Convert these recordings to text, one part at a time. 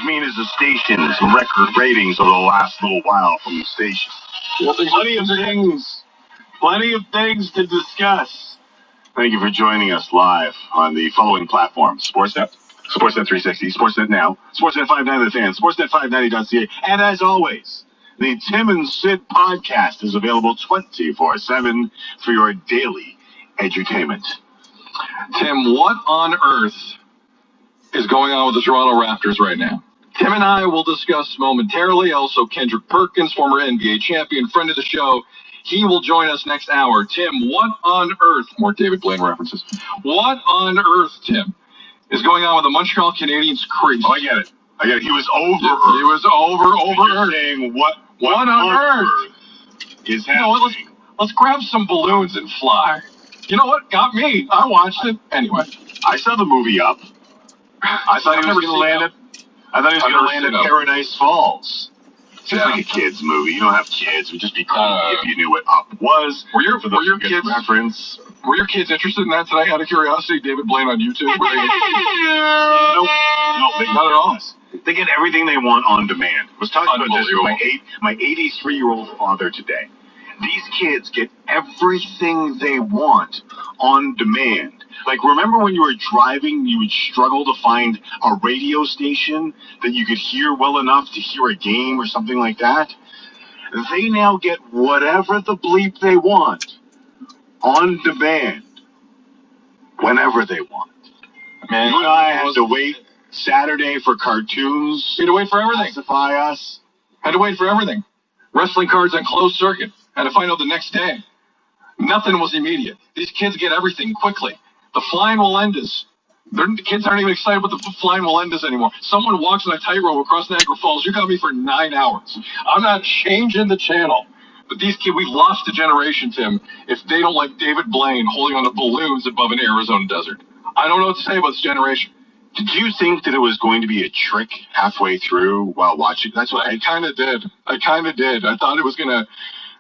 mean is the station's record ratings over the last little while from the station. Plenty of things to discuss. Thank you for joining us live on the following platforms: Sportsnet, Sportsnet 360, Sportsnet Now, Sportsnet 590 The Fan, Sportsnet590.ca, and as always, the Tim and Sid podcast is available 24/7 for your daily edutainment. Tim, what on earth is going on with the Toronto Raptors right now? Tim and I will discuss momentarily. Also, Kendrick Perkins, former NBA champion, friend of the show. He will join us next hour. Tim, what on earth, more David Blaine references, what on earth, Tim, is going on with the Montreal Canadiens crease? Oh, I get it. He was over. He was over Earth. Saying what on earth is happening? Let's grab some balloons and fly. You know what? Got me. I watched it. Anyway. I saw the movie Up. I thought he was going to land at Paradise Falls. It's like a kid's movie. You don't have kids. It would just be cool if you knew what Up was. Were your kids reference? Were your kids interested in that today? Out of curiosity, David Blaine on YouTube. No, not at all. They get everything they want on demand. I was talking about this with my 83-year-old father today. These kids get everything they want on demand. Like, remember when you were driving, you would struggle to find a radio station that you could hear well enough to hear a game or something like that? They now get whatever the bleep they want on demand whenever they want. Man, you and I had to wait Saturday for cartoons. Had to wait for everything. Classify us. Had to wait for everything. Wrestling cards on closed circuit. Had to find out the next day. Nothing was immediate. These kids get everything quickly. The flying Walendas. The kids aren't even excited about the flying Walendas anymore. Someone walks on a tightrope across Niagara Falls. You got me for 9 hours. I'm not changing the channel. But these kids, we've lost a generation, Tim, if they don't like David Blaine holding on to balloons above an Arizona desert. I don't know what to say about this generation. Did you think that it was going to be a trick halfway through while watching? That's what I kind of did. I thought it was going to,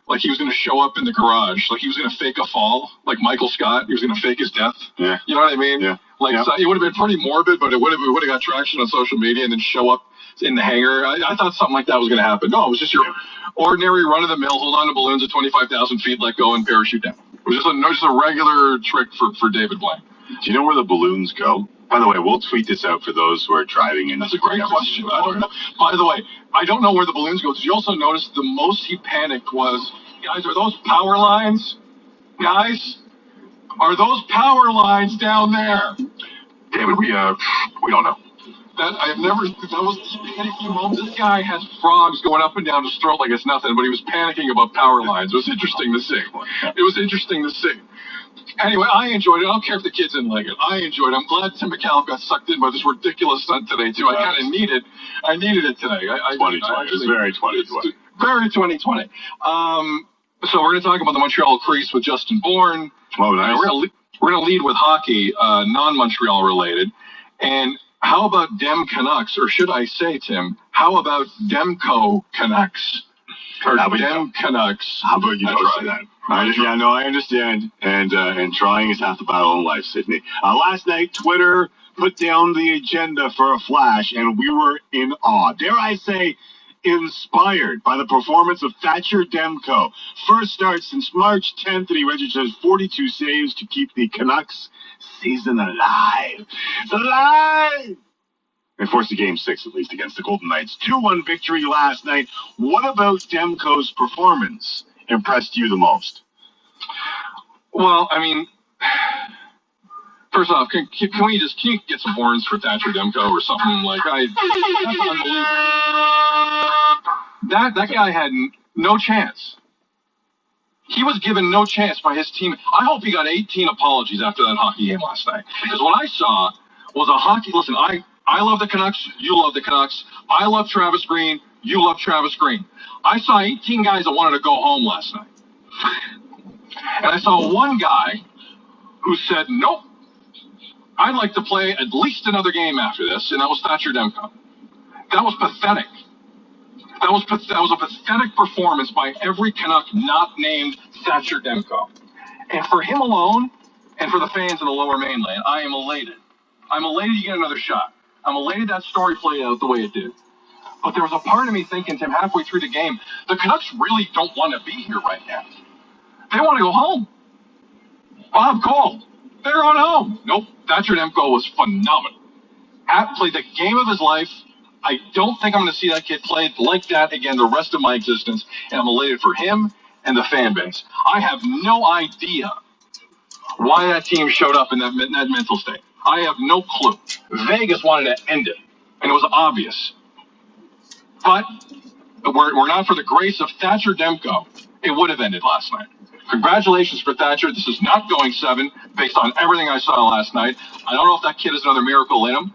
like he was going to show up in the garage, like he was going to fake a fall, like Michael Scott. He was going to fake his death. Yeah. You know what I mean? Yeah. So it would have been pretty morbid, but it would have got traction on social media and then show up in the hangar. I thought something like that was going to happen. No, it was just your ordinary run-of-the-mill, hold on to balloons at 25,000 feet, let go, and parachute down. It was just a regular trick for David Blaine. Do you know where the balloons go? By the way, we'll tweet this out for those who are driving in. That's a great question. I don't know. By the way, I don't know where the balloons go. Did you also notice the most he panicked was, guys, are those power lines? Guys, are those power lines down there? David, we don't know. That was the spaghetti few moments. This guy has frogs going up and down his throat like it's nothing, but he was panicking about power lines. It was interesting to see. Anyway, I enjoyed it. I don't care if the kids didn't like it. I enjoyed it. I'm glad Tim McCallum got sucked in by this ridiculous stunt today, too. I kind of needed it today. 2020. It was very 2020. Very 2020. So we're going to talk about the Montreal crease with Justin Bourne. Oh, nice. We're going to lead with hockey, non-Montreal related. And how about Dem Canucks, or should I say, Tim, how about Demco Canucks? Or Dem Canucks. How about you try that? I understand. And trying is half the battle in life, Sydney. Last night, Twitter put down the agenda for a flash, and we were in awe. Dare I say, inspired by the performance of Thatcher Demko. First start since March 10th, and he registered 42 saves to keep the Canucks season alive. It's alive! They forced a Game 6, at least, against the Golden Knights. 2-1 victory last night. What about Demko's performance impressed you the most? Well, I mean, first off, can you get some horns for Thatcher Demko or something? That's unbelievable. That guy had no chance. He was given no chance by his team. I hope he got 18 apologies after that hockey game last night. Because what I saw was a hockey... Listen, I love the Canucks. You love the Canucks. I love Travis Green. You love Travis Green. I saw 18 guys that wanted to go home last night. And I saw one guy who said, nope, I'd like to play at least another game after this, and that was Thatcher Demko. That was pathetic. That was a pathetic performance by every Canuck not named Thatcher Demko. And for him alone, and for the fans in the Lower Mainland, I am elated. I'm elated to get another shot. I'm elated that story played out the way it did. But there was a part of me thinking, Tim, halfway through the game, the Canucks really don't want to be here right now. They want to go home. Bob called. They're on home. Nope. Thatcher Demko was phenomenal. Played the game of his life. I don't think I'm going to see that kid play like that again the rest of my existence, and I'm elated for him and the fan base. I have no idea why that team showed up in that mental state. I have no clue. Vegas wanted to end it, and it was obvious. But we're not for the grace of Thatcher Demko. It would have ended last night. Congratulations for Thatcher. This is not going 7 based on everything I saw last night. I don't know if that kid has another miracle in him,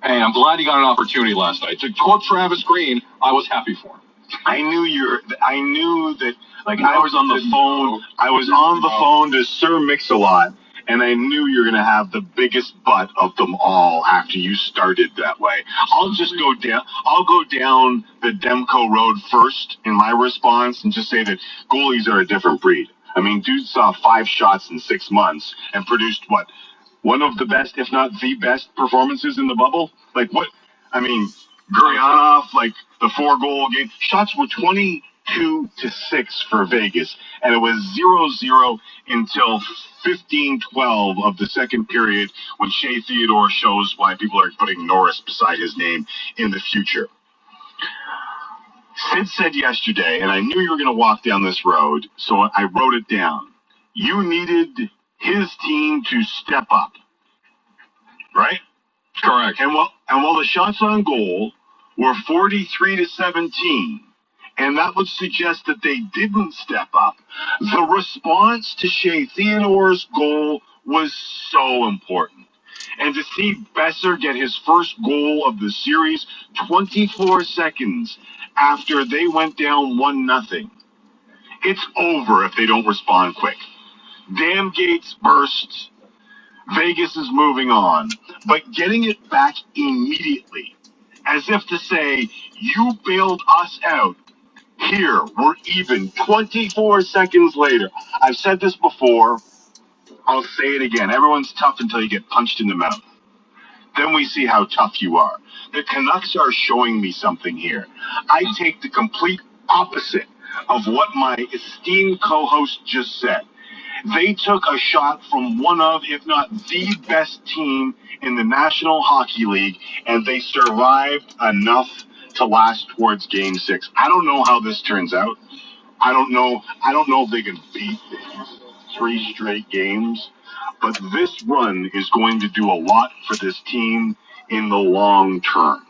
and I'm glad he got an opportunity last night. To quote Travis Green, I was happy for him. I knew that, like, I was on the phone. I was on the phone to Sir Mix-a-Lot, and I knew you were going to have the biggest butt of them all after you started that way. I'll go down the Demko road first in my response and just say that goalies are a different breed. I mean, dude saw 5 shots in 6 months and produced what? One of the best, if not the best, performances in the bubble? Like, what? I mean, Guryanov, like, the 4-goal game. Shots were 22-6 for Vegas, and it was 0-0 until 15-12 of the second period when Shea Theodore shows why people are putting Norris beside his name in the future. Sid said yesterday, and I knew you were going to walk down this road, so I wrote it down. You needed his team to step up, right? Correct. And while the shots on goal were 43-17, and that would suggest that they didn't step up, the response to Shea Theodore's goal was so important. And to see Besser get his first goal of the series 24 seconds after they went down 1-0, it's over if they don't respond quick. Dam gates burst. Vegas is moving on. But getting it back immediately, as if to say, you bailed us out. Here, we're even 24 seconds later. I've said this before. I'll say it again. Everyone's tough until you get punched in the mouth. Then we see how tough you are. The Canucks are showing me something here. I take the complete opposite of what my esteemed co-host just said. They took a shot from one of, if not the best team in the National Hockey League, and they survived enough to last towards Game 6. I don't know how this turns out. I don't know if they can beat 3 straight games, but this run is going to do a lot for this team in the long term.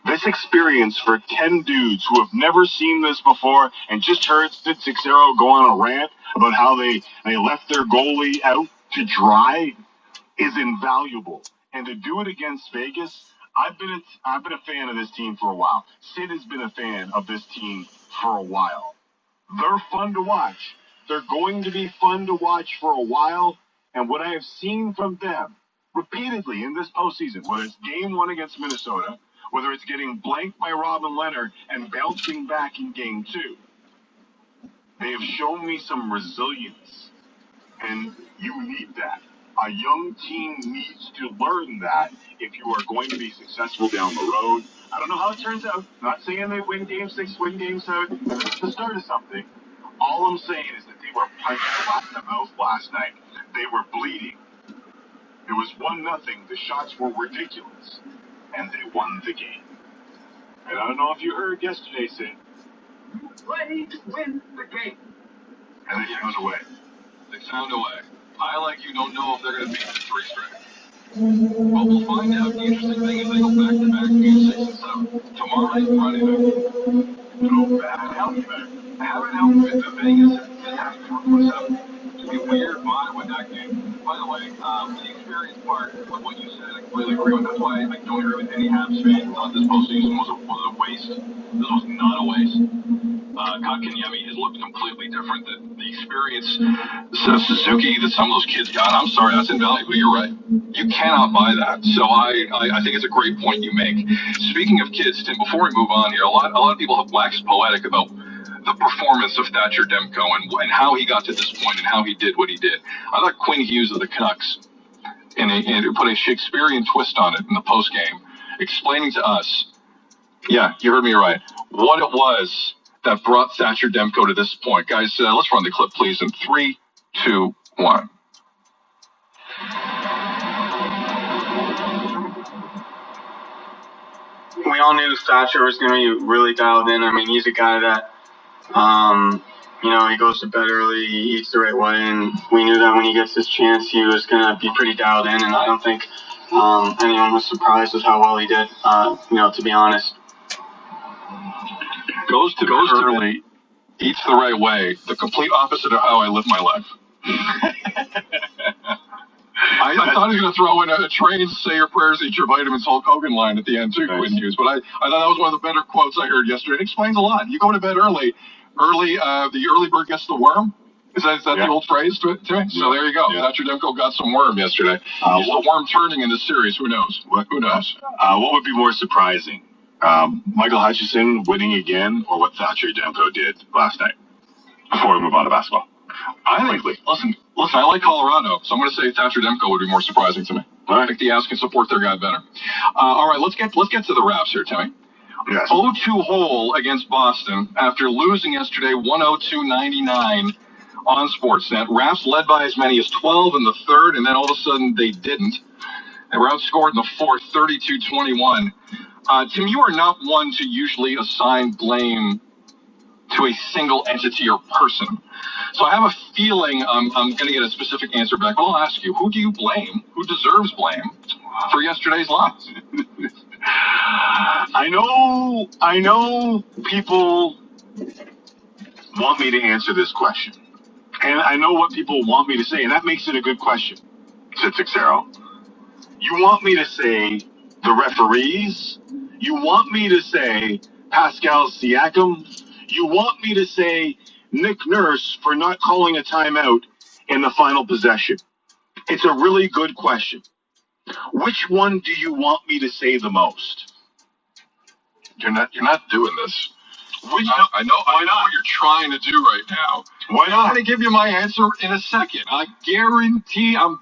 This experience for 10 dudes who have never seen this before and just heard Sid Sixero go on a rant about how they left their goalie out to dry is invaluable. And to do it against Vegas, I've been a fan of this team for a while. Sid has been a fan of this team for a while. They're fun to watch. They're going to be fun to watch for a while. And what I have seen from them repeatedly in this postseason, whether it's Game 1 against Minnesota, whether it's getting blanked by Robin Leonard and bouncing back in Game 2, they have shown me some resilience. And you need that. A young team needs to learn that if you are going to be successful down the road. I don't know how it turns out. Not saying they win Game 6, win Game 7. It's the start of something. All I'm saying is that they were punched flat in the mouth last night. They were bleeding. It was 1-0. The shots were ridiculous. And they won the game. And I don't know if you heard yesterday, Sid. Ready to win the game. And they found a way. They found a way. I, like you, don't know if they're going to beat the 3 straight. But we'll find out. The interesting thing is they go back-to-back Game 6 and 7. Tomorrow night, Friday night. Go back. Have an outfit that Vegas has asked for myself. To be weird vibe with that game. By the way, the experience part of what you said, I completely agree with. That's why I don't agree with any Habs fan. Thought this postseason was a waste. This was not a waste. Kotkaniemi has looked completely different. The experience, Suzuki that some of those kids got, I'm sorry, that's invaluable. You're right. You cannot buy that. So I think it's a great point you make. Speaking of kids, Tim, before we move on here, a lot of people have waxed poetic about the performance of Thatcher Demko and how he got to this point and how he did what he did. I thought Quinn Hughes of the Canucks and put a Shakespearean twist on it in the post game, explaining to us, yeah, you heard me right, what it was that brought Thatcher Demko to this point. Guys, let's run the clip, please, in 3, 2, 1. We all knew Thatcher was going to be really dialed in. I mean, he's a guy that, he goes to bed early, he eats the right way, and we knew that when he gets his chance, he was going to be pretty dialed in, and I don't think anyone was surprised with how well he did, to be honest. Goes to early, eats the right way, the complete opposite of how I live my life. I thought he was going to throw in a train, say your prayers, eat your vitamins, Hulk Hogan line at the end, too, nice. Use. But I thought that was one of the better quotes I heard yesterday. It explains a lot. You go to bed early, the early bird gets the worm. Is that the old phrase to me? So there you go. Yeah. Thatcher Demko got some worm yesterday. Is the worm turning in this series? Who knows? Who knows? What would be more surprising? Michael Hutchison winning again, or what Thatcher Demko did last night? Before we move on to basketball. Listen, I like Colorado, so I'm going to say Thatcher Demko would be more surprising to me. I think the Avs can support their guy better. All right, let's get to the Raps here, Timmy. Yes. 0-2 hole against Boston after losing yesterday 102-99 on Sportsnet. Raps led by as many as 12 in the third, and then all of a sudden they didn't. They were outscored in the fourth, 32-21. Tim, you are not one to usually assign blame to a single entity or person. So I have a feeling I'm going to get a specific answer back. I'll ask you, who do you blame? Who deserves blame for yesterday's loss? I know people want me to answer this question. And I know what people want me to say, and that makes it a good question, Cicero. You want me to say the referees? You want me to say Pascal Siakam? You want me to say Nick Nurse for not calling a timeout in the final possession? It's a really good question. Which one do you want me to say the most? You're not doing this. I know what you're trying to do right now. Why not? I'm going to give you my answer in a second. I guarantee I'm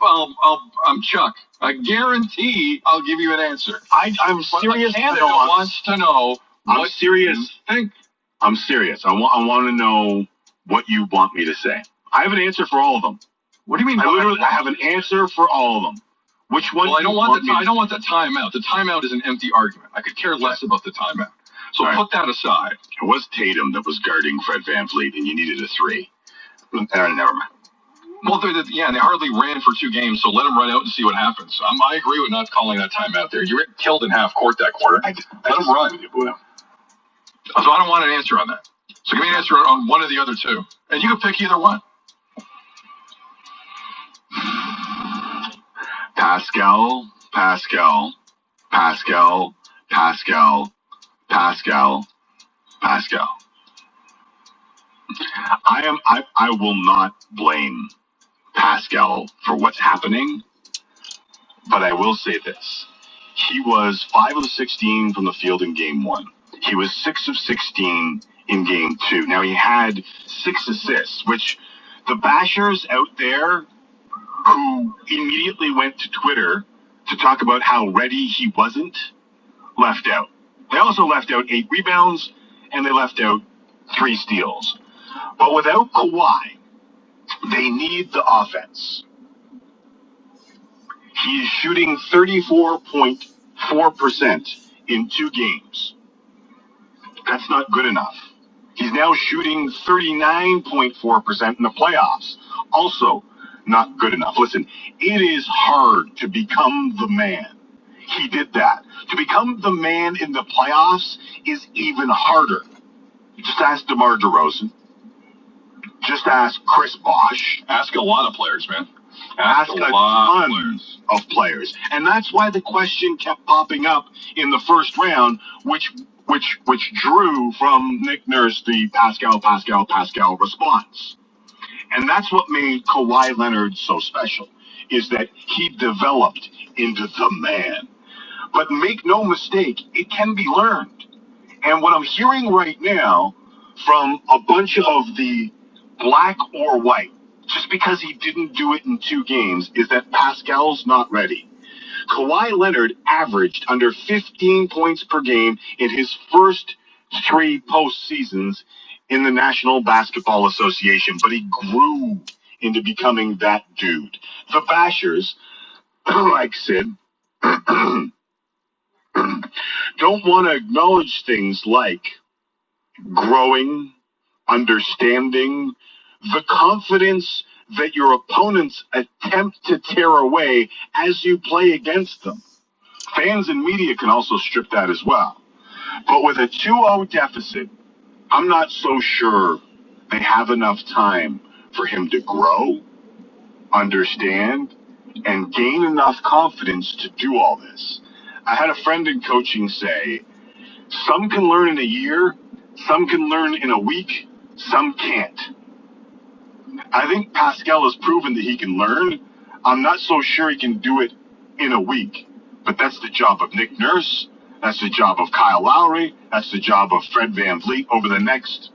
Chuck. I guarantee I'll give you an answer. I'm serious. Canada wants to know. I'm serious. You think. I'm serious. I want to know what you want me to say. I have an answer for all of them. What do you mean? I have an answer for all of them. Which one? Well, I don't want the timeout. The timeout is an empty argument. I could care less about the timeout. So put that aside. It was Tatum that was guarding Fred VanVleet, and you needed a 3. Never mind. Well, they hardly ran for 2 games, so let them run out and see what happens. I agree with not calling that timeout there. You were killed in half court that quarter. Let them run. So I don't want an answer on that. So give me an answer on one of the other 2. And you can pick either one. Pascal. I will not blame Pascal for what's happening, but I will say this. He was 5 of 16 from the field in game 1. He was 6 of 16 in game 2. Now he had 6 assists, which the bashers out there who immediately went to Twitter to talk about how ready he wasn't, left out. They also left out 8 rebounds, and they left out 3 steals. But without Kawhi, they need the offense. He is shooting 34.4% in 2 games. That's not good enough. He's now shooting 39.4% in the playoffs. Also not good enough. Listen, it is hard to become the man. He did that. To become the man in the playoffs is even harder. Just ask DeMar DeRozan. Just ask Chris Bosh. Ask a lot of players, man. Ask a ton of players. And that's why the question kept popping up in the first round, which drew from Nick Nurse the Pascal response. And that's what made Kawhi Leonard so special, is that he developed into the man. But make no mistake, it can be learned. And what I'm hearing right now from a bunch of the black or white, just because he didn't do it in 2 games is that Pascal's not ready. Kawhi Leonard averaged under 15 points per game in his first 3 postseasons in the National Basketball Association, but he grew into becoming that dude. The bashers, like Sid, don't want to acknowledge things like growing, understanding, the confidence that your opponents attempt to tear away as you play against them. Fans and media can also strip that as well. But with a 2-0 deficit, I'm not so sure they have enough time for him to grow, understand, and gain enough confidence to do all this. I had a friend in coaching say, some can learn in a year, some can learn in a week, some can't. I think Pascal has proven that he can learn. I'm not so sure he can do it in a week. But that's the job of Nick Nurse. That's the job of Kyle Lowry. That's the job of Fred VanVleet over the next